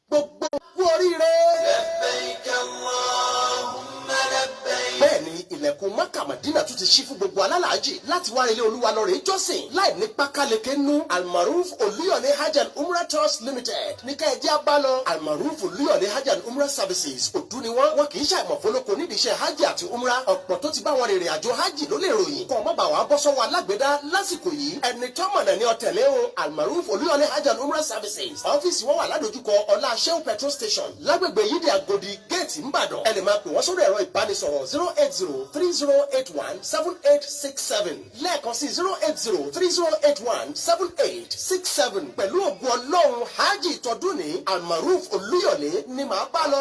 gbogbo kú oríire. labbaik Allahumma labbaik. bẹ́ẹ̀ni ilẹ̀kùn Mákà Mádínà tún ti ṣí fún gbogbo alálàájì láti wá ilé Olúwa lọ rèé jọ́sìn láì ní pákáleke nú. Almaroof Olúyọ̀lé Hajj and Umrah Tours Limited ní ká ẹjẹ́ abálọ. Almaroof Olúyọ̀lé Hajj and Umrah Services òdú ni wọ́n kì í ṣàìmọ̀ fọlọ́kọ nídìí iṣẹ́ hajj àti umrah. ọ̀pọ̀ tó ti bá wọn rìnrìn àjò hajj ló lè ròyìn kọ́ ọmọ bá wàá bọ́ sọ́wọ́ alágbèédá lásìkò yìí. ẹni tó mọ̀nà ni ọ̀tẹ̀lé o. Almaroof Olúyọ̀lé Hajj and Umrah Services ọ́fíìsì wọn wà ládojúkọ ọlá Shell petrol station lágbègbè yídì àgòdì géètì ńbàdàn. ẹ lè máa pè wọ́n sórí ẹ̀rọ ìbánisọ̀rọ̀ 08030817867 lẹ́ẹ̀kan sí 08030817867 pẹ̀lú ògùn ọlọ́run hajj tọdún ní Almaroof Olúyọ̀lé ni màá bá lọ.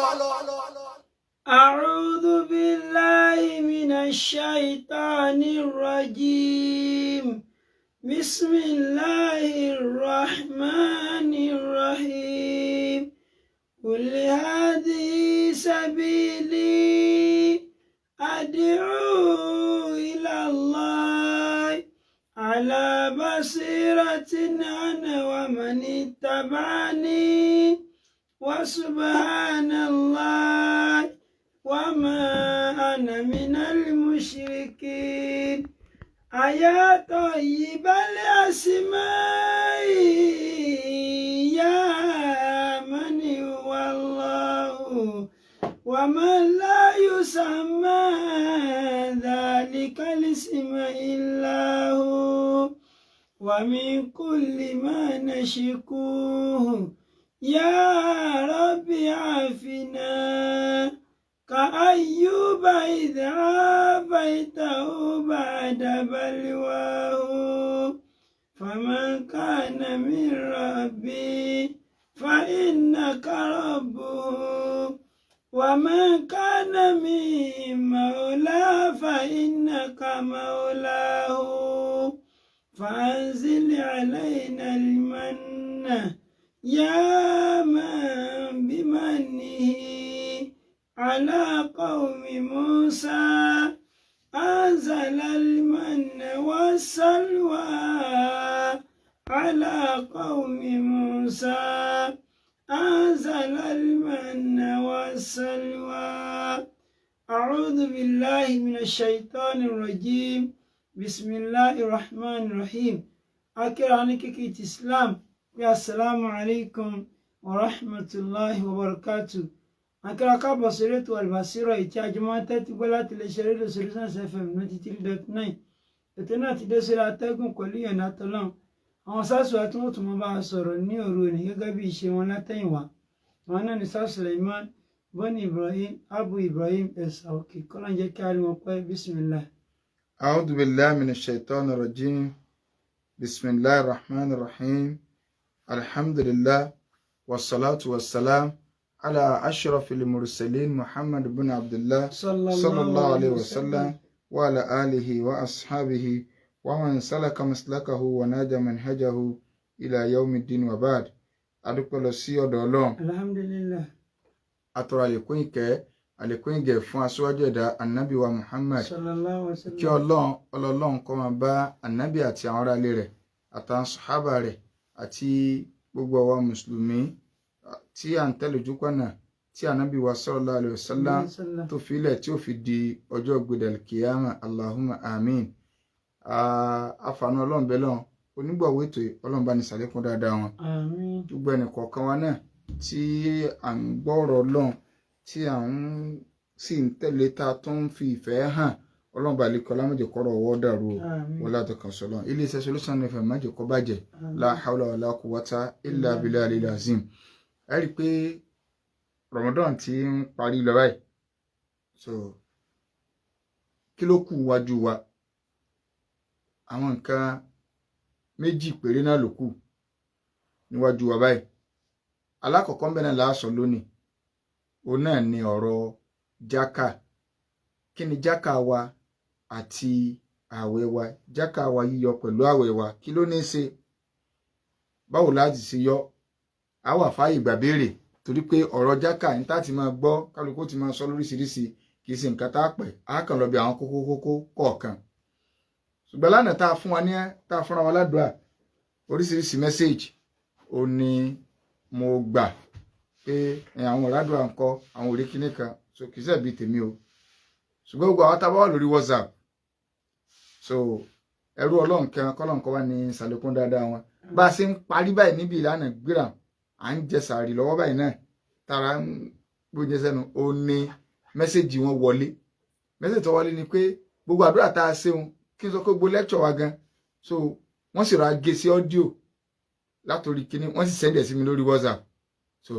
أعوذ بالله من الشيطان الرجيم بسم الله الرحمن الرحيم قل هذه سبيلي أدعو إلى الله على بصيرة أنا ومن اتبعني وسبحان الله وما أنا من المشركين يا طيب الأسماء يا من هو الله ومن لا يسمى ذلك الاسم إلا هو ومن كل ما نشكوه يا رب عافنا كأيوب إذ عافيته بعد بلواه فمن كان من ربي فإنك ربه ومن كان من مولى فإنك مولاه فأنزل علينا المن يا من بمنه على قوم موسى أنزل المن والسلوى على قوم موسى أنزل المن والسلوى أعوذ بالله من الشيطان الرجيم بسم الله الرحمن الرحيم أكرهني كيكيت إسلام السلام عليكم ورحمة الله وبركاته akẹ́rọ káàbọ̀ sórí ètò Al-Basira ìtí àjọmọ́ tẹ́tí gbọ́ láti lè ṣeré lọ Solutions FM 93.9 ètò náà ti dé sórí atẹ́gùn pẹ̀lú ìyọ̀nà tọ́lọ́n àwọn sásù àti wọ́n tún mọ́ bá a sọ̀rọ̀ ní òru òní gẹ́gẹ́ bí ìṣe wọn látẹ̀yìnwá àwọn náà ní Sá Suleiman Bọ́ni Ibrahim Abu Ibrahim ẹ̀sà òkè kọ́lọ́n jẹ́ kí a rí wọn pẹ́ bismillah. A'udhu billahi minash shaitanir rajim bismillahir rahmanir rahim alhamdulillah wassalatu wassalam على أشرف المرسلين محمد بن عبد الله صلى الله عليه وسلم وعلى آله وأصحابه ومن سلك مسلكه وناج منهجه إلى يوم الدين وبعد adúpẹ́ lọ sí ọ̀dọ̀ Ọlọ́run alhamdulillah atọrọ àlékún ìkẹ́ àlékún ìgẹ̀ fún aṣíwájú ẹ̀dá annabi wa Muhammad sallallahu alaihi wasallam kí Ọlọ́run kó máa bá annabi àti àwọn ará ilé rẹ̀ àtàwọn sàhábà rẹ̀ àti gbogbo àwa mùsùlùmí tí à ń tẹ̀lé ojúpọ̀nà tí ànábì wa sallallahu alaihi wasallam tó filẹ̀ tí ó fi di ọjọ́ gbẹdẹ̀l kìyàmà Allahumma amin. Àfààní Ọlọ́run bẹ́ẹ̀ lọ́n onígbọ̀wọ́ ètò Ọlọ́run bá ní sàlékún dáadáa wọn. gbogbo ẹnì kọ̀ọ̀kan wa náà tí à ń gbọ́rọ̀ Ọlọ́run tí à ń sì ń tẹ̀lé ta tó ń fi ìfẹ́ hàn Ọlọ́run bá lè kọ́ lámọ̀jẹ̀ kọ́rọ̀ ọwọ́ dàrú o látọ̀ kan sọ́lọ́ iléeṣẹ́ Solutions FM májè kọ́ bàjẹ́ la hawla wala quwwata illa billahi al-azim. ẹ rí i pé Ramadan ti ń parí lọ báyìí so kí ló kù wájú wa àwọn nǹkan méjì péré náà ló kù níwájú wa báyìí. alákọ̀ọ́kọ́ ń bẹ náà láàsọ lónìí òun náà ni ọ̀rọ̀ jákà. kí ni jákà wa àti ààwẹ̀ wa? jákà wa yíyọ pẹ̀lú ààwẹ̀ wa kí ló ní í ṣe? báwo láti ṣe yọ? a wà fáyè gbà béèrè torí pé ọ̀rọ̀ jákà ní tá ti máa gbọ́ kálukú ti máa sọ lóríṣiríṣi kì í ṣe nǹkan tá a pẹ̀ á kàn lọ bí àwọn kókó kọ̀ọ̀kan. ṣùgbọ́n lánàá tá a fún wa ní tá a fúnra wa ládùúà oríṣiríṣi mẹ́sáàgì ó ní mo gbà pé àwọn ọ̀rádùn à ń kọ́ àwọn òrí kíní kan so kì í ṣe bí tèmi o ṣùgbọ́n gbogbo àwọn tábà wà lórí WhatsApp so ẹrú ọlọ́run kan kọ́lọ́n kọ́ wá ní ìsàlẹ̀kùn dáadáa wọn bá a ṣe ń parí báyìí níbi ìlànà gbéra à ń jẹ sàárì lọ́wọ́ báyìí náà tara ń gbóúnjẹ sẹ́nu ó ní mẹ́sẹ̀gì wọn wọlé mẹ́sẹ̀gì tó wọlé ni pé gbogbo àdúrà tá a ṣeun kí n sọ pé gbogbo lẹ́kṣọ̀ wa gan so wọ́n sì ra gé sí ọ́díò látòrí kíní wọ́n sì sẹ́ndẹ̀ sí mi lórí WhatsApp so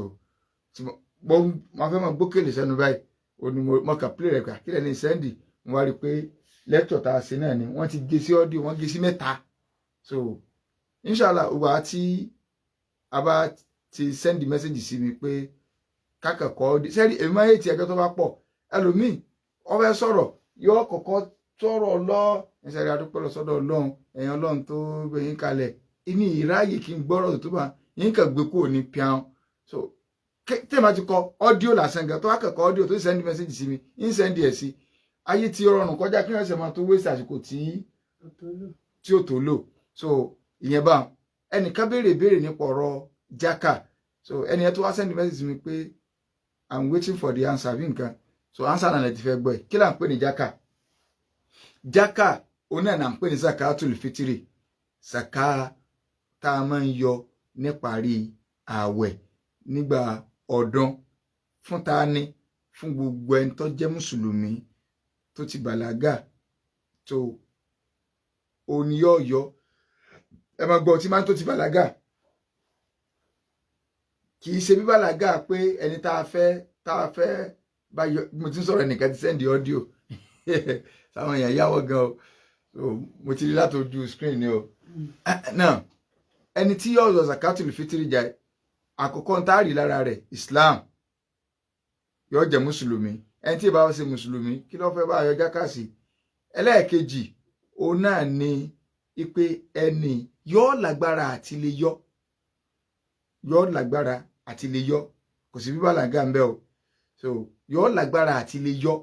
mo fẹ́ mọ gbókèlè sẹ́nu báyìí ó ní mo kà pílẹ̀ rẹ̀ kà kílẹ̀ ní sẹ́ndì mo wá rí i pé lẹ́kṣọ̀ tá a ṣe náà ni wọ́n ti gé sí ọ́díò wọ́n gé sí 3 so inshallah ògbà tí a bá ti sẹ́ndì mẹ́sẹ̀gì sí mi pé kákàkọ́ sẹ́rí èmi máa ń ti ẹgbẹ́ tó bá pọ̀ ẹlòmíì ó fẹ́ sọ̀rọ̀ yóò kọ́kọ́ sọ̀rọ̀ lọ ẹsẹ̀ rẹ̀ adúpẹ́ lọ sọ́dọ̀ ọlọ́run ẹ̀yìn ọlọ́run tó gbé yín kalẹ̀ ìní ìráyè kí n gbọ́rọ̀ tó bá yín kàn gbé kúrò ní pian so tí èèmà ti kọ ọ́díò lásán gan tó wá kẹ́kọ̀ọ́ ọ́díò tó sẹ́ndì mẹ́sẹ̀gì sí mi ń sẹ́ndì ẹ̀ sí ayé tí rọrùn kọjá kí wọ́n ṣe máa tó wéṣẹ̀ àsìkò tí ò tó lò so ìyẹn bá ẹnìkan béèrè nípa ọ̀rọ̀ jákà so ẹni ẹ tó wá sẹ́ndì mẹ́sẹ̀gì sí mi pé I'm waiting for the answer bí nǹkan so answer náà lè ti fẹ́ gbọ́ ẹ̀ kí là ń pè ní jákà jákà òun náà là ń pè ní zakatul fitiri zaka tá a máa ń yọ níparí ààwẹ̀ nígbà ọdún fún ta ni fún gbogbo ẹni tó jẹ́ mùsùlùmí tó ti bàlágà tó òní yọ ẹ máa gbọ́ tí máa ń tó ti bàlágà kì í ṣe bíbàlágà pé ẹni tá a fẹ́ bá yọ mo ti ń sọ̀rọ̀ ẹnìkan ti sẹ́ndì ọ́díò sáwọn èèyàn yáwọ́ gan o so mo ti rí látòjú screen ni o náà ẹni tí yóò yọ zakatul fitiri jẹ àkọ́kọ́ ń táàrí lára rẹ̀ Islam yóò jẹ́ mùsùlùmí ẹni tí ì bá wá ṣe mùsùlùmí kí ló fẹ́ bá yọ jákà sí ẹlẹ́ẹ̀kejì òun náà ni ipe ẹni yóò lágbára àti lè yọ yóò lágbára àti lè yọ kò sí bíbàlágà ń bẹ o so yóò lágbára àti lè yọ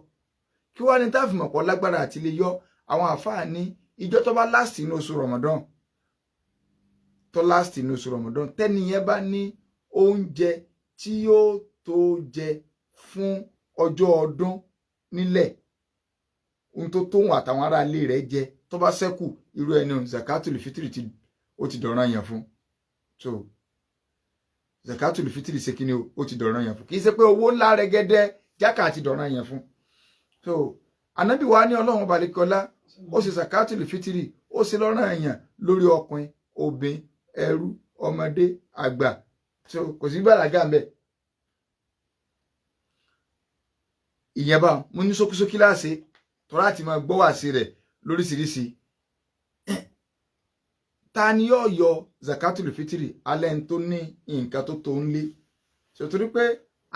kí wá ní táàfì mọ̀pọ̀ lágbára àti lè yọ àwọn àfáà ní ìjọ tó bá last inú oṣù Ramadan tó last inú oṣù Ramadan tẹ́niyẹn bá ní oúnjẹ tí yóò tó jẹ fún ọjọ́ ọdún nílẹ̀ ohun tó tóun àtàwọn ará ilé rẹ̀ jẹ tó bá ṣẹ́kù irú ẹni zakatul fitiri ó ti dọ̀ranyàn fún so zakatul fitiri ṣe kí ni ó ti dọ̀ranyàn fún kì í ṣe pé owó ńlá rẹ̀gẹ̀dẹ̀ jákà ti dọ̀ranyàn fún so ànábì wa ní ọlọ́run balikọ́lá ó ṣe zakatul fitiri ó ṣe lọ́ranyàn lórí ọkùnrin obìnrin ẹrú ọmọdé àgbà so kò sí bàlágà ń bẹ ìyẹn bá mo ní ṣókíṣókí láṣẹ tọ́lá àti máa gbọ́ wá sí rẹ̀ lóríṣiríṣi ta ni yóò yọ zakatul fitiri alẹ́ ń tó ní nǹkan tó ń lé so torí pé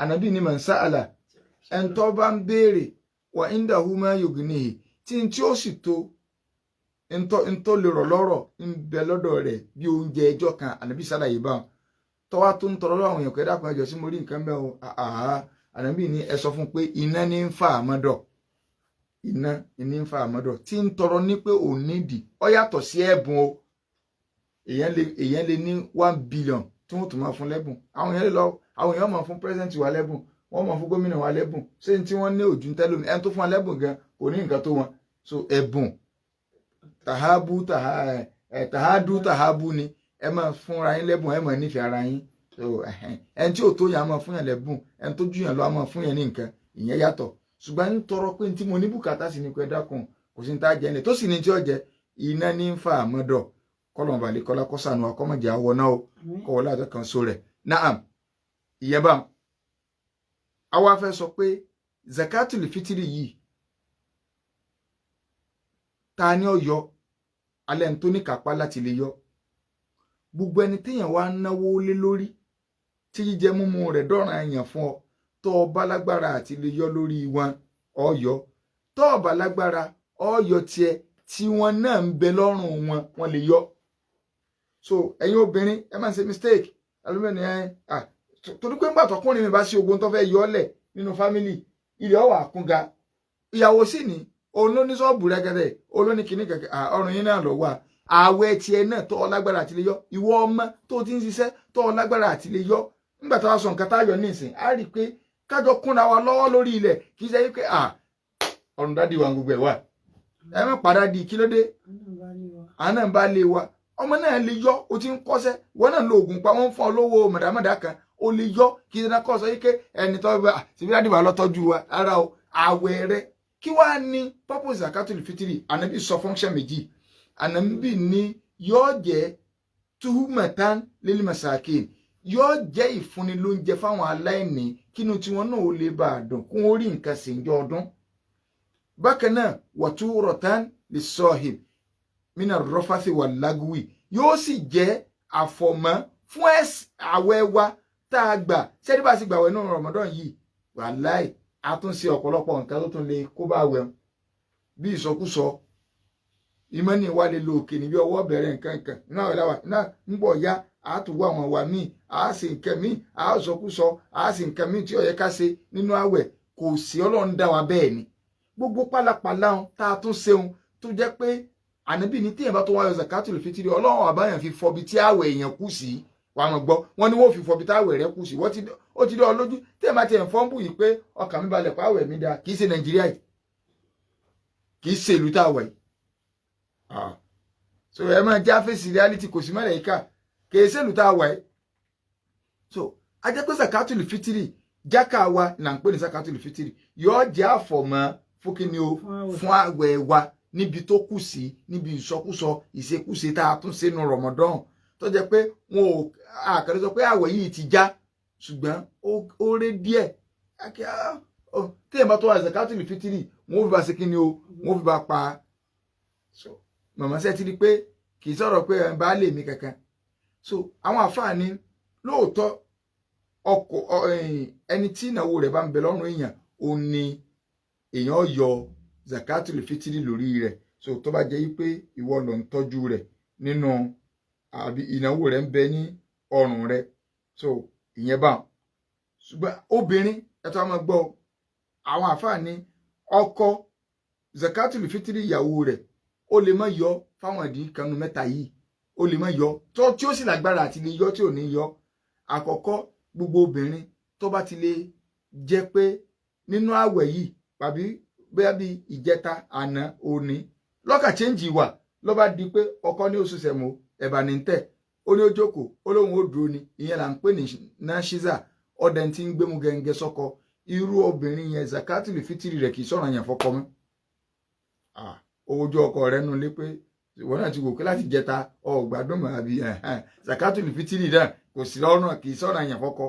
ànábì ní man sa'ala ẹni tó bá ń béèrè wà indahu ma yughnihi tí ó sì tó ń tó lè rọ̀ lọ́rọ̀ ń bẹ lọ́dọ̀ rẹ̀ bí oúnjẹ ẹjọ́ kan ànábì sálàyé bá tọ́wá tó ń tọrọ lọ́wọ́ àwọn èèyàn kẹ́dà kan ẹjọ́ sí mo rí nǹkan bẹ́ẹ̀ o ànábì ní ẹ sọ fún pé iná ní ń fa àmọ́dọ̀ iná ní ń fa àmọ́dọ̀ tí ń tọrọ ní pé òun nídìí ó yàtọ̀ sí ẹ̀bùn o èèyàn lè ní 1 billion tí wọ́n tún máa fún lẹ́bùn àwọn èèyàn máa fún president wa lẹ́bùn wọ́n máa fún gómìnà wa lẹ́bùn ṣé tí wọ́n ní ojú tẹ́lómi ẹni tó fún wa lẹ́bùn gan kò ní nǹkan tó wọn so ẹ̀bùn tàhádù ni ẹ máa fúnra yín lẹ́bùn ẹ máa nífẹ̀ẹ́ ara yín so ẹni tí ò tó yàn á máa fún yàn lẹ́bùn ẹni tó jù yàn lọ á máa fún yàn ní nǹkan ìyẹn yàtọ̀ ṣùgbọ́n ń tọrọ pé tí mo ní bùkátà sí ni pé dákun kò sí ní tá a jẹ nílẹ̀ tó sì ní tí ó jẹ iná ní ń fa àmọ́dọ̀ kọ́lọ̀ balẹ̀ kọ́lá kọ́sànù akọ́mọ̀jẹ̀ àwọ̀ náà ó kọ́wọ́ láti kan so rẹ̀ naam ìyẹn bá àwa fẹ́ sọ pé zakatul fitiri yìí ta ni ó yọ alẹ́ ní tó ní kápá láti lè yọ gbogbo ẹni téèyàn wá náwó lé lórí tí jíjẹ múmu rẹ̀ dọ̀ràn èèyàn fún ọ tó o bá lágbára àti lè yọ lórí wọn ó yọ tó o bá lágbára ó yọ tiẹ̀ tí wọn náà ń bẹ lọ́rùn wọn lè yọ so ẹ̀yin obìnrin ẹ má ṣe mistake alúmẹ́ni torí pé ńgbà tọkùnrin mi bá sí ogun tó fẹ́ yọ ọ́ lẹ̀ nínú fámìlì ilẹ̀ ọ̀wà àkúnga ìyàwó sì ní òun ló ní ṣọ́ọ̀bù rẹ́gẹ́dẹ́ òun ló ní kinní kẹ̀kẹ́ ọrùn yín náà lọ wà àwẹ̀ tiẹ̀ náà tó ọ lágbára àti lè yọ ìwọ ọmọ tó ti ń ṣiṣẹ́ tó ọ lágbára àti lè yọ nígbà tá a sọ nǹkan tá a yọ nísìn á rí i pé kájọ kúnra wa lọ́wọ́ lórí ilẹ̀ kì í ṣe pé ọ̀run dádì wa gbogbo ẹ̀ wà ẹ má padà di kí ló dé àná ń bá lé wa ọmọ náà lè yọ o ti ń kọ́ṣẹ́ wọn náà lo oògùn pa wọ́n ń fún ọ lówó mọ̀dàmọ́dà kan o lè yọ kí ṣe náà kọ́ sọ yìí pé ẹni tó bá síbi dádì wa lọ́tọ́jú wa ara o àwẹ̀ rẹ kí wàá ní purpose zakatul fitiri ànábì sọ function méjì ànábì ní yóò jẹ́ tuhumatan lil masakin yóò jẹ́ ìfúnni lóúnjẹ fáwọn aláìní kínú tiwọn náà ó lè bá a dùn kún orí nǹkan sì ń jọ ọdún bákan náà wàtúrọ̀tán lis-sahib mina rọ́fàṣì wà lágùwì yóò sì jẹ́ àfọ̀mọ́ fún àwẹ̀ wa tá a gbà sẹ́ni bá sì gbàwẹ̀ nínú Ramadan yìí wàláì àtúnṣe ọ̀pọ̀lọpọ̀ nǹkan tó tún lè kó bá wẹ̀ bí ìsọkúsọ ìmọ̀ni wa lè lo òkè níbi ọwọ́ bẹ̀rẹ̀ nǹkan iná ìlàwà iná ń bọ̀ ya àtúwọ̀ àwọn wa míì a sì nǹkan míì a sọkúsọ a sì nǹkan míì tí ó yẹ ká ṣe nínú àwẹ̀ kò sí Ọlọ́run dá wa bẹ́ẹ̀ ni gbogbo pálapàla tá a tún ṣeun tó jẹ́ pé ànábì ní téèyàn bá tó wáyọ zakatul fitiri Ọlọ́run àbáyàn fi fọbi tí àwẹ̀ èèyàn kù sí wàá mọ̀ gbọ́ wọn ni wọ́n fi fọbi tí àwẹ̀ rẹ kù sí ó ti dán ọ lójú téèyàn bá tiẹ̀ fọ́n bù yìí pé ọkàn mi balẹ̀ pé àwẹ̀ mi dáa kì í ṣe Nàìjíríà yìí kì í ṣe ìlú tá a wà yìí so ẹ máa já fèsì reality kò sí mọ́lẹ̀ yìí ká kì í ṣe ìlú tá a wà yìí so a jẹ́ pé zakatul fitiri jákà wa là ń pè ní zakatul fitiri yóò jẹ́ àfọ̀mọ́ fún kíni o fún àwẹ̀ wa níbi tó kù sí níbi ìsọkúsọ ìṣekúṣe tá a tún ṣe nu Ramadan tó jẹ́ pé wọn ò àkàrẹ sọ pé àwẹ̀ yìí ti já ṣùgbọ́n ó ré díẹ̀ téèyàn bá tó wà zakatul fitiri wọn ò fi bá ṣe kíni o wọn ò fi bá pa so màmá ṣe ti rí pé kì í sọ̀rọ̀ pé bá lè mi kankan so àwọn àfáàní lóòótọ́ ẹni tí ìnáwó rẹ̀ bá ń bẹ lọ́rùn èèyàn ó ní èèyàn yọ zakatul fitiri lórí rẹ̀ so tó bá jẹ́ pé ìwọ ló ń tọ́jú rẹ̀ nínú àbí ìnáwó rẹ̀ ń bẹ ní ọrùn rẹ̀ so ìyẹn bá ṣùgbọ́n obìnrin ẹ̀tọ́ a máa gbọ́ àwọn àfáàní ọkọ zakatul fitiri ìyàwó rẹ̀ ó lè má yọ fáwọn ìdí kanu mẹ́ta yìí ó lè má yọ tí ó sì lágbára àti lè yọ tí ò ní yọ àkọ́kọ́ gbogbo obìnrin tó bá ti lè jẹ́ pé nínú àwẹ̀ yìí tàbí bóyá bí ìjẹta àná òní lọ́kà chẹ́ǹjì wà ló bá di pé ọkọ ní oṣù sẹ̀mó ẹ̀bà ní tẹ̀ ó ní ó jókòó ó lóun ó dúró ni ìyẹn là ń pè ní náṣíza ọdẹ tí ń gbému gẹ́gẹ́ sọ́kọ irú obìnrin yẹn zakatul fitiri rẹ̀ kì í sọ̀rọ̀ yẹn fọ́kọ mọ́ ojú ọkọ rẹ̀ nu lé pé ìwọ náà ti wò pé láti jẹta ọgbàdùn mọ́ àbí zakatul fitiri náà kò sí lọ́rùn kì í sọ̀rọ̀ yẹn fọ́kọ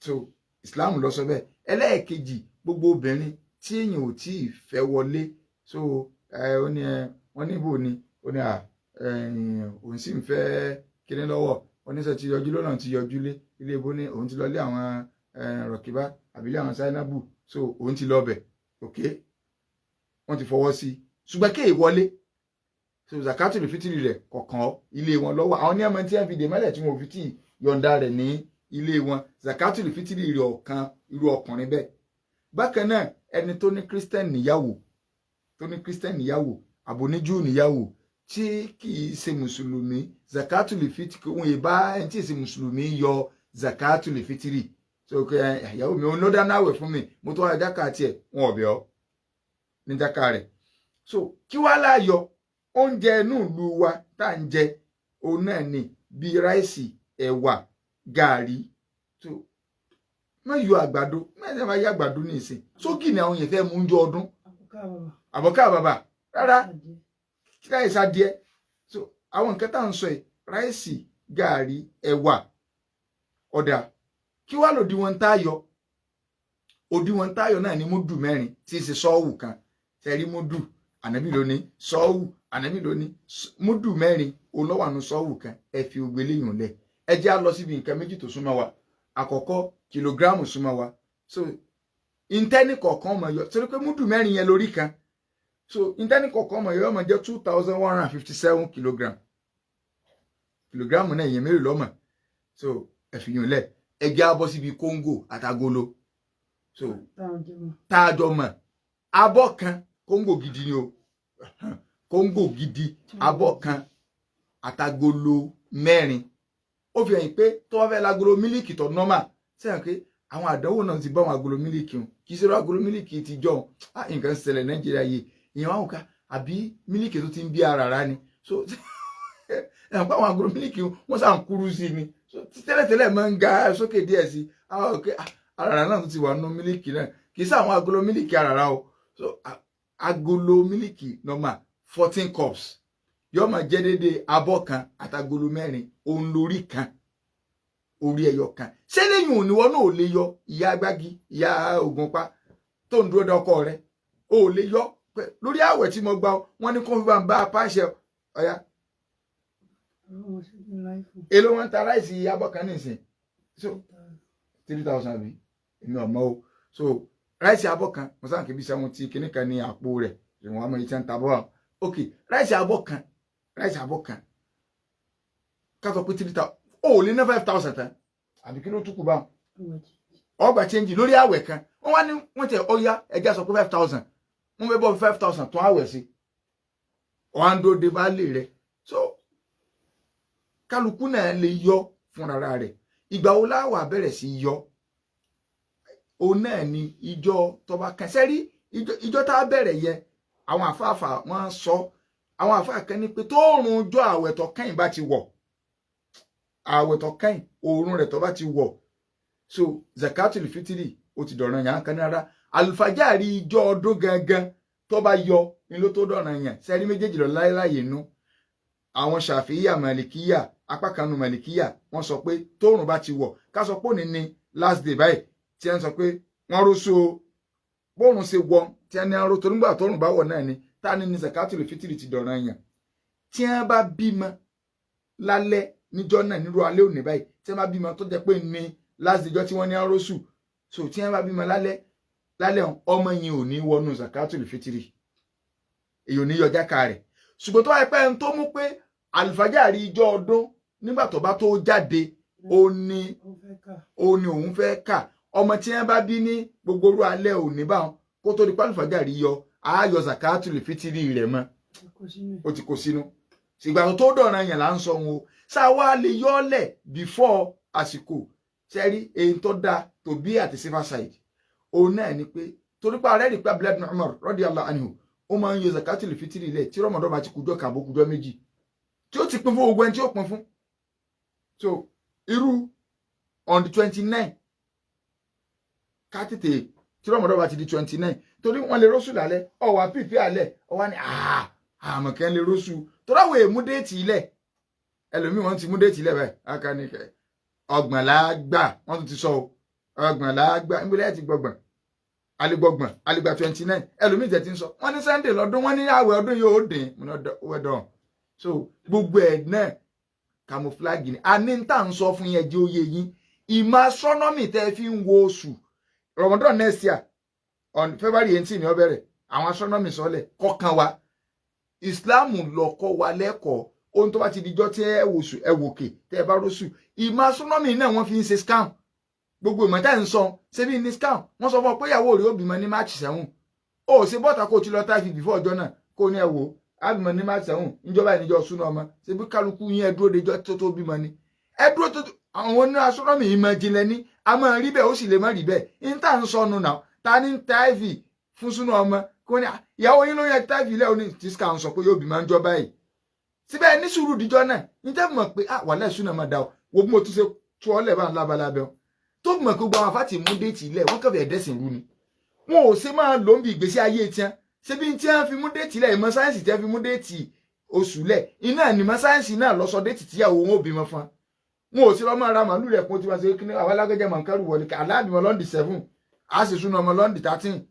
so Islam ló sọ bẹ́ẹ̀ ẹlẹ́ẹ̀kejì gbogbo obìnrin tí èèyàn ò tí ì fẹ́ wọlé so wọ́n ní ibò ni ó ní òun sì ń fẹ́ kíní lọ́wọ́ oníṣẹ́ ti yọjú lọ́nà ti yọjú lé ilé ibo ní òun ti lọ lé àwọn rọ̀kìbá àbílẹ̀ àwọn sáínábù so òun ti lọ bẹ̀ òkè wọ́n ti fọwọ́ sí ṣùgbọ́n kéè wọlé so zakatul fitiri rẹ̀ kọ̀ọ̀kan ilé wọn lọ́wọ́ àwọn ní ẹ̀mọ́ tí wọ́n fi dè mọ́lẹ̀ tí wọ́n fi tí yọ̀ǹda rẹ̀ ní ilé wọn zakatul fitiri rẹ̀ ọ̀kan irú ọkùnrin bẹ́ẹ̀ bákan náà ẹni tó ní Christian níyàwó àbò ní Júù níyàwó tí kì í ṣe mùsùlùmí zakatul fitiri wọn ìbá ẹni tí ì ṣe mùsùlùmí yọ zakatul fitiri so ìyàwó mi òun ló dáná àwẹ̀ fún mi mo tó wá jákà tiẹ̀ wọn ọ̀bẹ ọ́ ní jákà rẹ̀ so kí wàá láàyò oúnjẹ inú ìlú wa tá à ń jẹ òun náà ni bíi ráìsì ẹ̀wà gààrí so má yọ àgbàdo mẹ́sẹ̀ máa yọ àgbàdo ní ìsìn sókì ni àwọn yẹn fẹ́ mú oúnjẹ ọdún àbọ̀ká bàbà rárá ráìsì adìẹ so àwọn nǹkan tá à ń sọ yìí ráìsì gààrí ẹ̀wà ọ̀dà kí wàá lòdìwọ̀n táyọ̀ òdiwọ̀n táyọ̀ náà ní múdù mẹ́rin tí í ṣe sọ́ọ̀wù kan tẹ̀rí múdù ànábì ló ní sọ́ọ̀wù ànábì ló ní múdù mẹ́rin olówànú sọ́ọ̀wù kan ẹ fi ògbélé yùn lẹ̀ ẹ jẹ́ á lọ síbi nǹkan méjì tó súnmọ́ wa àkọ́kọ́ kìlógíráàmù súnmọ́ wa so ìntẹ́nì kọ̀ọ̀kan ọmọ yọ torí pé múdù mẹ́rin yẹn lórí kan so ìntẹ́nì kọ̀ọ̀kan ọmọ yọ ọmọ jẹ́ 2157 kìlógíráàmù náà ìyẹn mélòó lọ́mọ so ẹ fi yùn lẹ̀ ẹ jẹ́ á bọ́ síbi kóńgò àtagolo so táàjọ mọ̀ abọ́ kan kóńgò gidi ni o kóńgò gidi abọ́ kan àtagolo mẹ́rin ó ó fi hàn pé tó wá fẹ́ lágolo mílíkì tó normal sẹ́yìn pé àwọn àdánwò náà ti bá àwọn agolo mílíkì wọn kì í ṣe agolo mílíkì ti jọ nǹkan ṣẹlẹ̀ Nàìjíríà yìí ìyẹn wọn ká àbí mílíkì tó ti ń bí ara ni so ẹ̀ pé àwọn agolo mílíkì wọn sàn kúrú sí ni so tẹ́lẹ̀tẹ́lẹ̀ máa ń ga sókè díẹ̀ sí àwọn òkè arara náà tó ti wà nínú mílíkì náà kì í ṣe àwọn agolo mílíkì arara o so agolo mílíkì normal 14 cups yóò máa jẹ́ déédéé abọ́ kan àtagolo 4 òun lórí kan orí ẹyọ kan ṣé lẹ́yìn òní wọn náà ò lè yọ ìyá agbági ìyá Ògúnpá tó ń dúró dọkọ rẹ ò lè yọ lórí àwẹ̀ tí mo gbà wọn ní kó fi bá a pàṣẹ ọyá èló wọn ta ráìsì abọ́ kan nísìn so 3,000 àbí èmi ọmọ o so ráìsì abọ́ kan mo sáà kébí sẹ́wọ̀n tí kinní kan ní àpò rẹ̀ ìwọ̀n àmọ́ ìtẹ́ ń ta bọ́ ok ráìsì abọ́ kan ká sọ pé 3,000 ó lè ná 5,000 tán àbí kí ló tún kù bá ọgbà change lórí àwẹ̀ kan wọ́n wá ní wọ́n tẹ ọya ẹja sọ pé 5,000 wọ́n fẹ́ bọ́ 5,000 tún àwẹ̀ sí ọ̀hán dó de bá lè rẹ̀ so kálukú náà lè yọ fúnra rẹ̀ ìgbà wo láwà bẹ̀rẹ̀ sí yọ òun náà ni ìjọ tó bá kan sẹ́rí ìjọ tá a bẹ̀rẹ̀ yẹ àwọn àfáàfà wọ́n sọ àwọn àfáà kan ní pé tóòrùn ọjọ́ àwẹ̀ tó kẹ́yìn bá ti wọ̀ àwẹ̀ tó kẹ́yìn òórùn rẹ̀ tó bá ti wọ̀ so zakatul fitiri ó ti dọ̀ràn yàn kan náírà alfajari ìjọ ọdún gangan tó bá yọ ni ló tó dọ̀ràn yàn sẹ́rí méjèèjì lọ láéláyè nú àwọn ṣàfíyà màlìkíyà apá kanu màlìkíyà wọ́n sọ pé tóòrùn bá ti wọ̀ ká sọ pé òní ni last day báyìí tí wọ́n sọ pé wọ́n róṣù bóòrùn ṣe wọ̀ tí wọ́n ní aró tó nígbà tóòrùn bá wọ̀ náà ni tá ní zakatul fitiri ti dọ̀ràn yàn tí wọ́n bá bímọ lálẹ́ níjọ́ náà nírú alẹ́ òní báyìí tí wọ́n bá bímọ tó jẹ́ pé ní last day jọ́ tí wọ́n ní arọ́sù so tí wọ́n bá bímọ lálẹ́ ọmọ yìí ò ní wọnú zakatul fitiri èyí ò ní yọ jáka rẹ̀ ṣùgbọ́n tó wáyé pé ẹni tó mú pé àlùfájàrí ìjọ ọdún nígbà tó bá tó jáde ó ní òun fẹ́ kà ọmọ tí wọ́n bá bí ní gbogbo orú alẹ́ òní báwọn kó tó di pé àlùfájàrí yọ ààyò zakatul fitiri rẹ̀ mọ́ ó ti kó sínú ìgbà tó dọ̀ràn yẹn là ń sọ wọn o sáwá lè yọ́lẹ̀ before àsìkò sẹ́rí èyí tó dá tó bí àti silver side òun náà ni pé torí pé ààrẹ rí pé Abdullah ibn Umar radiyallahu anhu ó máa ń yọ zakatul fitiri lẹ̀ tí Ramadan bá ti kújọ́ kàbó kújọ́ méjì tí ó ti pín fún gbogbo ẹni tí ó pín fún so irú on the 29 ká tètè tí Ramadan bá ti di 29 torí wọ́n lè rọ́ṣù lálẹ́ ọ̀wà pípí alẹ́ ọwá ni àmọ̀kẹ́ lè rọ́ṣù torí àwọn èèmú déètì ilẹ̀ ẹlòmíì wọ́n ti mú déètì ilẹ̀ báyìí akánikẹ́ ọgbọ̀nlá gbà wọ́n tún ti sọ ọgbọ̀nlá gbà níbo ti gbọgbọ̀n alẹ́gbà 29 ẹlòmíì tẹ̀ ti ń sọ wọ́n ní Sunday lọ́dún wọ́n ní àwẹ̀ ọdún yóò dín wẹ́dọ̀n so gbogbo ẹ̀ náà camouflage ni a ní tá à ń sọ fún yẹn jẹ́ oyè yín ìmọ̀ astronomy tẹ́ fi ń wo oṣù Ramadan next year on February 18 ni ó bẹ̀rẹ̀ àwọn astronomy sọlẹ̀ kọ̀ọ̀kan wa Islam ló kọ́ wa lẹ́kọ̀ọ́ ohun tó bá ti dijọ́ tí ẹ wòsù ẹ wòkè tẹ́ ẹ bá rọ́ṣù ìmọ̀ astronomy náà wọ́n fi ń ṣe scam gbogbo ìmọ̀ tá à ń sọ ṣé bí ní scam wọ́n sọ fún ọ pé ìyàwó rẹ̀ ó bímọ ní March 7 ó ṣe bọ́ta kó o ti lọ táìfì before ọjọ́ náà kó o ní ẹ wò á bímọ ní March 7 níjọba ìníjọ súná ọmọ ṣe bí kálukú yín ẹ dúró dejọ́ tó bímọ ni ẹ dúró tó àwọn ní astronomy ìmọ̀ ìjìnlẹ̀ ní a máa rí bẹ́ẹ̀ ó sì lè má rí bẹ́ẹ̀ ní tá à ń sọnù náà ta ní táìfì fún súná ọmọ kó ní ìyàwó yín ló yẹ táìfì lẹ́ òní tí scam sọ pé yóò bímọ ń jọ báyìí síbẹ̀ ní sùúrù díjọ́ náà ní tẹ́ mọ̀ pé wàhálà ìṣúná máa dà ó wo bí mo tún ṣe tú ọ lẹ̀ bá ń lábalábẹ́ ọ tó mọ̀ pé gbogbo àwọn afáàtì mú déètì ilẹ̀ wọ́n kẹfẹ́ ẹ̀dẹ́sìn rú ni wọn ò ṣe máa lò ń bi ìgbésí ayé tiẹ̀ ṣé bí tí wọ́n fi mú déètì ilẹ̀ ìmọ̀ sáyẹ́nsì tí wọ́n fi mú déètì oṣù lẹ̀ iná ìmọ̀ sáyẹ́nsì náà lọ sọ déètì tíyàwó wọn ò bímọ fún wọn ò sí lọ́ máa ra màálù rẹ̀ kó tí wọ́n ṣe kí ní àwọn alágẹ́jẹ́ mọ̀ nkẹ́rù wọlé aláàbìmọ̀ lọ́ndì 7 á sì súná ọmọ lọ́ndì 13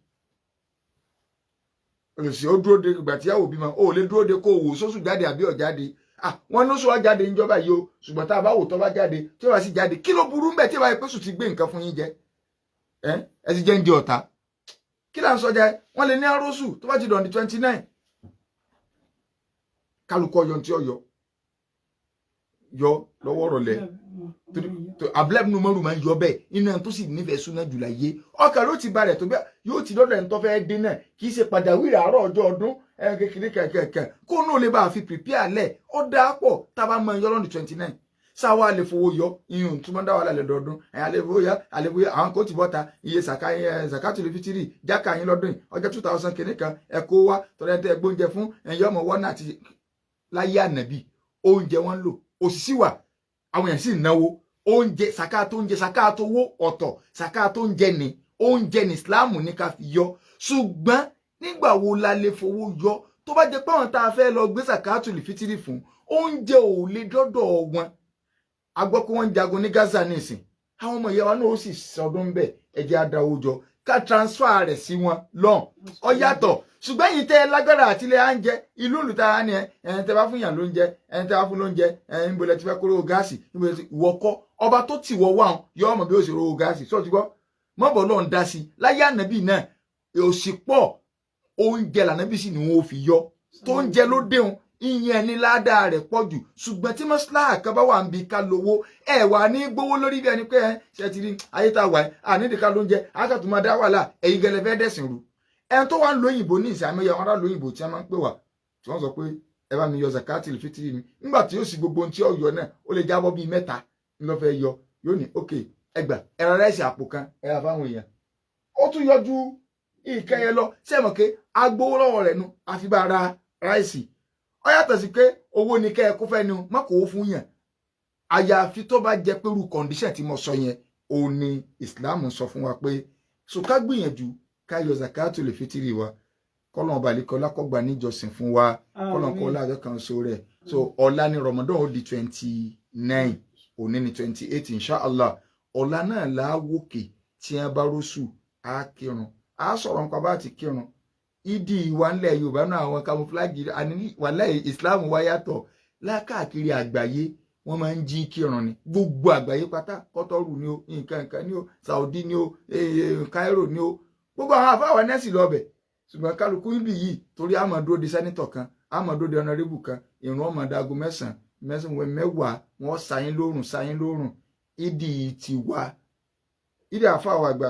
olùsí ó dúró de ìgbà tíyàwó bímọ ó lè dúró de kó wò sóṣù jáde àbí ọ̀jáde wọ́n ló sọ jáde níjọba yìí o ṣùgbọ́n tá a bá wò tó bá jáde tí ó bá sì jáde kí ló burú ńbẹ tí ó bá yẹ pé sùn ti gbé nǹkan fún yín jẹ ẹ ti jẹ ń di ọ̀tá kí là ń sọ jẹ wọ́n lè ní arósù tó bá ti dọ̀ ní 29 kálukọ yọ tí ó yọ lọ́wọ́ rọ̀lẹ́ abúlẹ́bùnú mọ́rù máa ń yọ bẹ́ẹ̀ iná tó sì nífẹ̀ẹ́ súná jùlọ yé ọkàn ló ti balẹ̀ tó bẹ́ẹ̀ yóò ti lọ́dọ̀ ẹni tó fẹ́ dín náà kì í ṣe pàjáwìrì àárọ̀ ọjọ́ ọdún kékeré kẹ̀kẹ́ kó náà lè bá a fi pèpè àlẹ̀ ó dáa pọ̀ tá a bá mọ ẹyọ lọ́nà 29 sáwà lè fowó yọ iyùn túmọ̀ dá wà lálẹ́ dọ̀ọ́dún àlefowó àwọn kò ti bọ́ta iye zakatul fitiri jáka yín lọ́dún yìí ọjọ́ 2000 kìíní kan ẹ kó wá tọ́lẹ́tẹ́ gbóúnjẹ fún ẹ̀yọ́ ọmọ wọ́n náà ti láyé ànàbì oúnjẹ wọn lò òṣìṣì wà àwọn èèyàn sì náwó oúnjẹ sàkáàtó owó ọ̀tọ̀ sàkáàtó oúnjẹ ní Islam ní ká fi yọ ṣùgbọ́n nígbà wo la lè fowó yọ tó bá jẹ́ pé àwọn tá a fẹ́ lọ gbé zakatul fitiri fún oúnjẹ ò lè dọ́dọ̀ wọn a gbọ́ pé wọ́n ń jagun ní Gaza nísìn àwọn ọmọ ìyá wa náà ó sì sọdún bẹ́ẹ̀ ẹ̀jẹ̀ adáwó jọ ká transfer rẹ̀ sí wọn lọ́n ọ yàtọ̀ ṣùgbọ́n yìí tẹ́ lágbára àti ilé oúnjẹ ìlú olùtara ni ẹ̀yin tẹ́ bá fún yàn lóúnjẹ ẹ̀yin tẹ́ bá fún lóúnjẹ ẹ̀yin bolẹ̀ tí fẹ́ kóró gáàsì ìwọ́kọ́ ọba tó tì wọ́ wà yọ ọmọ bí ó ṣe rówó gáàsì sọ́ọ́ gbọ́ mọ́bọ̀ lọ́n dá sí láyé ànábì náà òsì pọ̀ oúnjẹ lànábì sì ni wọn ò fi yọ tó ń jẹ ló déhùn ìyẹn ní ládàá rẹ̀ pọ̀ jù ṣùgbọ́n tí mọ́sálà kan bá wà ń bi ká lówó ẹ wà ní gbówó lórí bí ẹni pé ẹ ṣe ti rí ayé tá a wà ànídìí ká lóúnjẹ àkàtúntò máa dá wàhálà ẹ̀yin gẹlẹ́ fẹ́ dẹ̀sìn rú ẹni tó wà ń lo òyìnbó ní ìsìn àmì àwọn ará lo òyìnbó tí wọ́n máa ń pè wá tí wọ́n sọ pé ẹ bá mi yọ zakatul fitiri mi nígbà tí ó sì gbogbo ohun tí ó yọ náà ó lè jábọ́ bíi 3 ńlọ fẹ́ yọ yóò ní ok ẹgbà ẹran ráìsì àpò kan ẹ ra fáwọn èèyàn ó tún yọjú ìkẹyẹ lọ sẹ́mọ̀ pé agbowó lọ́wọ́ rẹ̀ nu àfi bá ra ráìsì ó yàtọ̀ sí pé owó ni kẹ́ ẹ kó fẹ́ ni o má kó o fún yàn àyàfi tó bá jẹ́ pé irú kọ̀ǹdíṣẹ̀ tí mo sọ yẹn òun ni Islam sọ fún wa pé so ká gbìyànjú ká yọ zakatul fitiri wa kọ́lọ́n ọba àlekọ́ lákọ́gbà níjọsìn fún wa kọ́lọ́n kọ́ láàjọ kan so rẹ̀ so ọ̀la ni Ramadan ó di 29 òní ni 28 inshallah ọ̀la náà láwòkè tí wọ́n bá rọ́ṣù á kírun á sọ̀rọ̀ nípa bá ti kírun ìdí ìwà ńlẹ̀ Yorùbá náà àwọn camouflage wàláhì Islam wa yàtọ̀ lákàkiri àgbáyé wọ́n máa ń jí kírun ni gbogbo àgbáyé pátá Kọ́tọ́rù ni ó nǹkan ni ó Saudi ni ó Cairo ni ó gbogbo àwọn àfáwà nẹ́ẹ̀sì lọ́bẹ̀ ṣùgbọ́n kálukú níbi yìí torí àmọ̀dó di sẹ́nitọ̀ kan àmọ̀dó di ọ̀nàrẹ́bù kan ìrún ọmọdé aago mẹ́wàá wọ́n sáyín lórùn ìdí ti wá ìdí àfáwà àgbà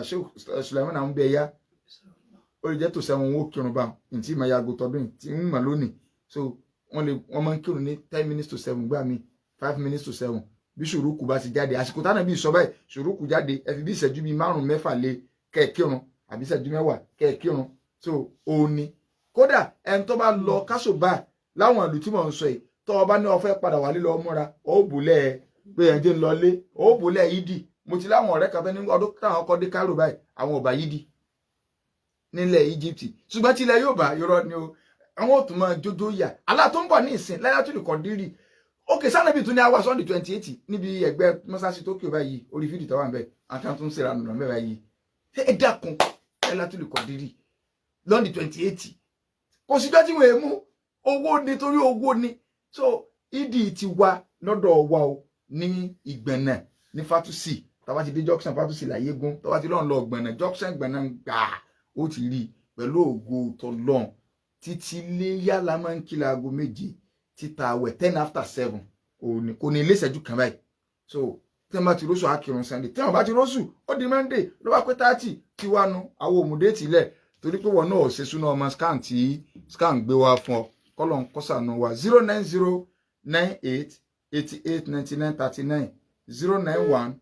Sulaiman àwọn bẹ ya ó lè jẹ́ tó sẹ́wọ̀n owó kírun bá ntí ìmọ̀ yago tọdún tí ń mọ̀ lónìí so wọ́n máa ń kírun ní 10 minutes to 7 gbà mí 5 minutes to 7 bí ṣùrùkù bá ti jáde àsìkò tánà bí sọ báyìí ṣùrùkù jáde ẹ fi bí ìṣẹ́jú bíi 5-6 lé kẹ́ẹ̀kírun àbí ìṣẹ́jú 10 kẹ́ẹ̀kírun so òun ni kódà ẹni tó bá lọ káṣọba láwọn ìlú tí mò ń sọ yìí tó o bá ní o fẹ́ padà wálé lọ múra ó bùlẹ̀ pé ẹ̀jẹ̀ ń lọlé ó bùlẹ̀ yídì mo ti láwọn ọ̀rẹ́ kan tó ní ọdún táwọn kọ́ dé Cairo báyìí àwọn ò bá yídì nílẹ̀ Egypt ṣùgbọ́n tí ilẹ̀ yóò bá yọrọ ni o àwọn ò tún máa jójó yà alá tó ń bọ̀ ní ìsìn Laylatul Qadri ókè sanabi tún ní àwa Sunday 28 níbi ẹgbẹ́ mọ́sáàsì Tokyo báyìí orí fídì tó wà ń bẹ̀ àtàwọn tó ń ṣe ìrànlọ́ mẹ́wàá báyìí ẹ dákun Laylatul Qadri lọ́ndì 28 kò síjọ́ tí wọ́n mú owó nítorí owó ni so ìdí ti wá lọ́dọ̀ wa o ní Ìgbẹ̀nà ní Fátúsì tàbá ti dé junction Fátúsì láyégún tàbá ti lọ́n lọ Ìgbẹ̀nà junction Ìgbẹ̀nà gbà ó ti rí pẹ̀lú ògo tọlọ́n títí léyà la máa ń kí láago 7 títa àwẹ̀ 10:07 òní kò ní ilé ìṣẹ́jú kan báyìí so tí wọ́n bá ti róṣù akírun Sunday tí wọ́n bá ti róṣù ó di Monday ló bá pé 30 tí wá nu àwọn òmùdé tìlẹ̀ torí pé wọn náà ṣe súná ọmọ scan tí scan gbé wá fún ọ kọ́lọ̀ ń kọ́sànù wa 09098889939 091.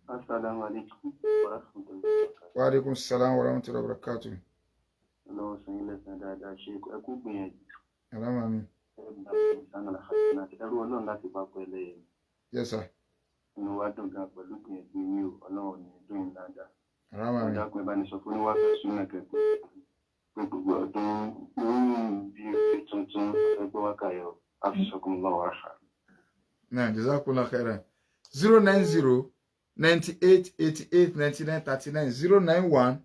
Assalamu alaikum wa rahmatullahi wa barakatuh. Wa alaikum salam wa rahmatullahi wa barakatuh. Ọlọ́run sọ yín lẹ́san dáadáa ṣe ẹkú gbìyànjú. Alama mi. Ẹrú Ọlọ́run láti bá pẹ̀lẹ́ yẹn. Yes sir. Inú wa dùn gan pẹ̀lú gbìyànjú yín o, Ọlọ́run ní dùn yín dáadáa. Alama mi. Ọjà pé bá ní sọ fún wa fẹ́ súnmọ́ kẹ́kọ̀ọ́ pé gbogbo ọdún bí orí tuntun ẹgbẹ́ wa kàyọ̀ àfisọ́kùn lọ́wọ́ àṣà. Náà jazakumullahu khairan 09098889939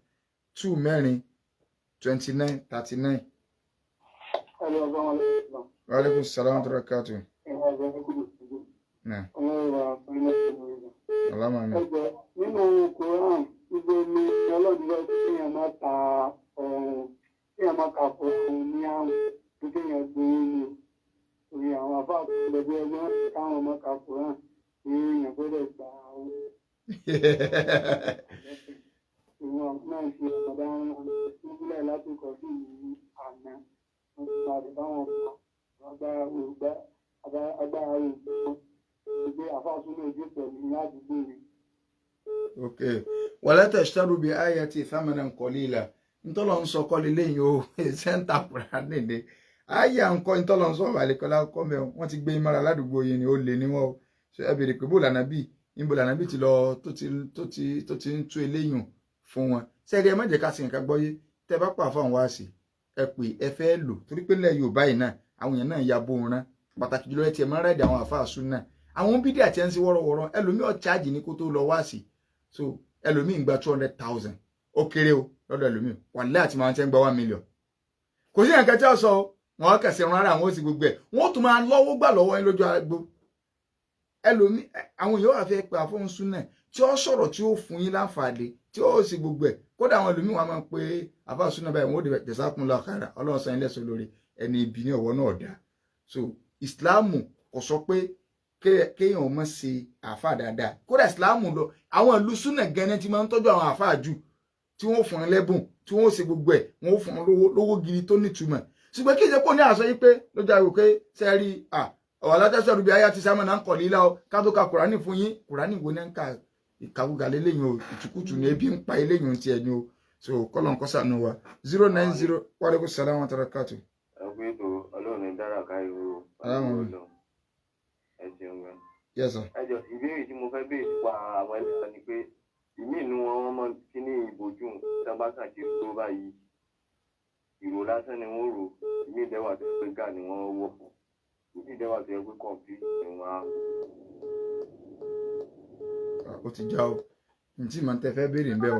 091-2-29-39. Wa alaikum salam wa barakatuh. Náà. Alama mi. Nínú Quran, ibo ni Ọlọ́run lọ sí èèyàn máa ta ọ̀run, èèyàn máa kà fún ọ̀run ní àrùn tó kéèyàn gbé ní orí àwọn àbá àtúndẹ̀gbẹ́ ẹgbẹ́ káwọn máa kà Quran ní èèyàn gbọ́dọ̀ gbà ó. Ìwọ̀n náà ṣe ọ̀daràn nígbìlẹ̀ látòkọ̀ sí ìlú àná. Wọ́n ti pàdé báwọn agbára Yorùbá gbé mi. Okay. Wala tashtaru bi ayati thamanan qalila. Ntolo ń sọ ko leleyin o center Qur'ani de. Aya nko ntolo ń sọ wale kola ko me wọ́n ti gbé mara ládùúgbò yín ni ó lè ni wọ́n o. So ẹ béèrè pé bó lànàbí, níbo lànàbí ti lọ tó ti ń tú eléyùn fún wọn. Ṣé ẹ má jẹ́ ká sin nǹkan gbọ́yé. Tẹ́ bá pa fún wa sí. Ẹ pé ẹ fẹ́ lò torí pé le Yorùbá yìí náà àwọn èèyàn náà ya bo ran. Pàtàkì jùlọ ẹ ti máa ride àwọn àfáà sunna. Àwọn bídíà tí ń ṣe wọ́rọ̀wọ́rọ̀ ẹlòmí ó charge ní kó tó lọ wá sí. So ẹlòmí ń gba 200,000 ó kéré o lọ́dọ̀ ẹlòmí wàláhì àti máa ń gba 1 million. Kò sí nǹkan tí ó sọ wọn kẹsẹ̀ rán ara àwọn ó sì gbogbo ẹ̀ wọ́n tún máa lọ́wọ́ gbà lọ́wọ́ yín lójú agbo. Ẹlòmí àwọn yóò wá fẹ́ pé àfọ́n sunna tí ó sọ̀rọ̀ tí ó fún yín láǹfààní tí ó sì gbogbo ẹ̀ kódà àwọn ẹlòmí wọn máa ń pe àfáà sunna báyìí wọn ó dé jazakumullahu khairan Ọlọ́run san ilé sọ lórí ẹni ibi ní ọwọ́ náà dá. So Islamu kò sọ pé kéèyàn mọ̀ sí àfáà dáadáa kódà Islamu lọ àwọn ìlú súnà gẹ́nẹ́ tí máa ń tọ́jú àwọn àfáà jù tí wọ́n fún lẹ́bùn tí wọ́n ṣe gbogbo ẹ̀ wọ́n fún lówó gidi tó nítumọ̀ ṣùgbọ́n kí ìjẹ́pọ̀ ní àṣọ yìí pé lójú àwò pé sẹ́rí ọ̀wà látẹ́sọ̀ rúbi ayé àti sámọ̀ náà ń kọ̀ lílá o ká tó ka Kùránì fún yín Kùránì wo náà ń ka ìkàwùgà lélẹ́yìn o ìtùkùtù ní ebi ń pa eléyìn ti ẹni o so kọ́lọ̀ ń kọ́sà nù wa 090 wa alaikum salam wa barakatuh. ẹgbẹ́ ètò ọlọ́run dára káyọ̀ Yes sir. ẹjọ ìbéèrè tí mo fẹ́ béèrè nípa àwọn ẹlẹ́sàn ni pé ìmí inú wọn mọ kí ní ìbòjú tábàkà ti tó báyìí ìró lásán ni wọ́n rò ìmí ìdẹ́wà tó pé gà ni wọ́n wọ̀ ìmí ìdẹ́wà tó yẹ pé kọ̀ǹpì ni wọ́n á. Ó ti já o ntí màá tẹ fẹ́ béèrè nbẹ o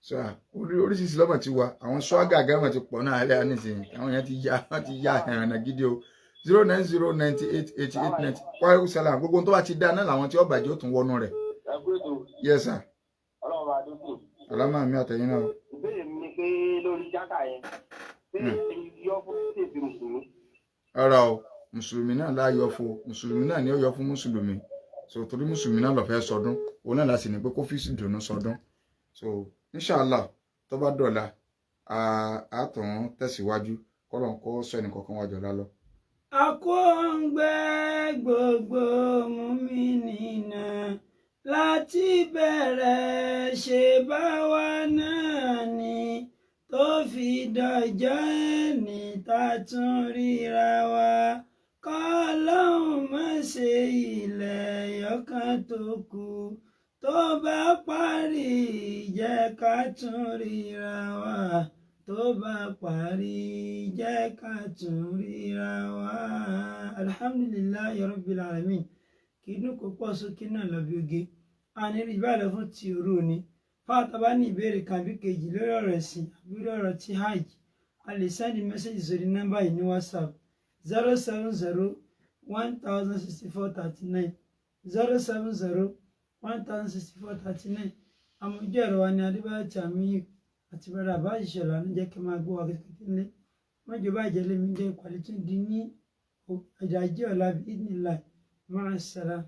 so oríṣiríṣi lọ́mọ ti wà àwọn swaga gẹ́mọ̀ ti pọ̀ náà alẹ́ àníṣe àwọn yẹn ti ya ẹ̀rànà gidi o 090988890 wàhálà sàlám gbogbo tó bá ti dá náà làwọn tí ó bàjẹ́ ó tún wọnú rẹ̀. Yes sir. Ọlọ́run bá dúkù. Alámà mi àtẹ̀yìn náà. Ìbéèrè mi ni pé lórí jákà yẹn ṣé yọ fún ṣèṣì mùsùlùmí. Ara o mùsùlùmí náà láyọ fún mùsùlùmí náà ni ó yọ fún mùsùlùmí so torí mùsùlùmí náà lọ fẹ́ sọdún òun náà láti ní pé kó fi dùnú sọdún so inshallah tó bá dọ̀la àtún tẹ̀síwájú kọ́lọ̀ kó sọ ẹnì kọ̀ọ̀kan wájọ lálọ́. Àkóǹgbẹ gbogbo mùmínì náà láti bẹ̀rẹ̀ ṣe bá wa náà ni tó fi dọjọ́ ẹni tá tún ríra wa kọ́lọ́hún má ṣe ilẹ̀ yọkan tó kù tó bá parí jẹ́ ká tún ríra wa tó bá parí jẹ́ ká tún ríra wa alhamdulillahi rabbil alamin kì í dùn kó pọ̀ sókè náà lọ bí oge a ní rí ìbáàlẹ̀ fún ti òru òní fáta bá ní ìbéèrè kan bí kejì lórí ọ̀rọ̀ ẹ̀sìn àbí lórí ọ̀rọ̀ ti hajj a lè sẹ́ndì mẹ́sẹ̀jì sórí nọ́mbà yìí ní whatsapp 070-1064-39 070-1064-39 àmójú ẹ̀rọ wa ní adébáyọ̀ tí àmì yìí àti bàrà bá ìṣẹ̀lẹ̀ àná jẹ́ kí n máa gbọ́ wa kékeré nílé mọ́jọ́ bá ìjẹ́lẹ̀ mi jẹ́ ìpàdé tún di ní ìdájí ọ̀la bíi ìdílé máa ń ṣẹlẹ̀.